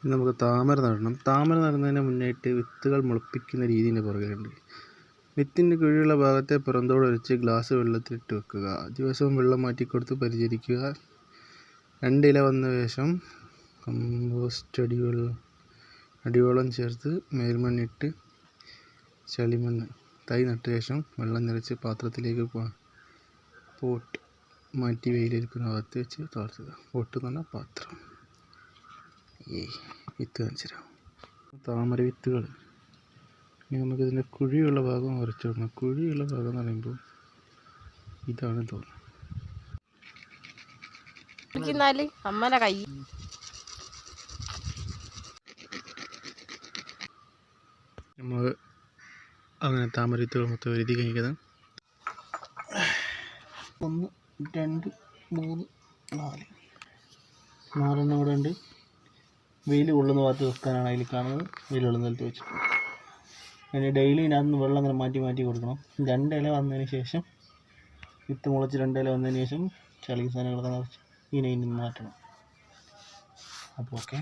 നമുക്ക് താമര നടണം. താമര നടുന്നതിന് മുന്നായിട്ട് വിത്തുകൾ മുളപ്പിക്കുന്ന രീതിൻ്റെ പുറകിലുണ്ട്. വിത്തിൻ്റെ കുഴിയുള്ള ഭാഗത്തെ പുറന്തോട് ഒഴിച്ച് ഗ്ലാസ് വെള്ളത്തിലിട്ട് വെക്കുക. ദിവസവും വെള്ളം മാറ്റിക്കൊടുത്ത് പരിചരിക്കുക. 2 ഇല വന്ന ശേഷം കമ്പോസ്റ്റ് അടിവെള്ളം ചേർത്ത് മേൽമണ്ണിട്ട് ചളിമണ്ണ് തൈ നട്ട ശേഷം വെള്ളം നിറച്ച് പാത്രത്തിലേക്ക് പോട്ട് മാറ്റി വെയിലേൽക്കുന്ന ഭാഗത്ത് വെച്ച് താഴ്ത്തുക. പോട്ട് എന്ന് പറഞ്ഞാൽ പാത്രം. വിത്ത് കാണിച്ചുതരാം. താമര വിത്തുകൾ. ഇനി നമുക്കിതിൻ്റെ കുഴിയുള്ള ഭാഗം ഉറച്ചു കൊടുക്കണം. കുഴിയുള്ള ഭാഗം എന്ന് പറയുമ്പോൾ ഇതാണ് തോന്നുന്നത്. നമ്മൾ അങ്ങനെ താമര വിത്തുകൾ മൊത്തം എഴുതി കഴിക്കുന്നത് 1 2 3 4 4 ഇവിടെ ഉണ്ട്. വെയിൽ കൊള്ളുന്ന ഭാഗത്ത് വെക്കാനാണ് അതിൽ കാണുന്നത്. വെയിൽ കൊള്ളുന്ന സ്ഥലത്ത് വെച്ചിട്ടുണ്ട്. അതിന് ഡെയിലി ഇതിനകത്ത് വെള്ളം അങ്ങനെ മാറ്റി കൊടുക്കണം. 2 ഇല വന്നതിന് ശേഷം വിത്ത് മുളച്ച് 2 ഇല വന്നതിന് ശേഷം ചളി സാധനങ്ങളൊക്കെ നിറച്ച് ഇതിനെ മാറ്റണം. അപ്പോൾ ഓക്കെ.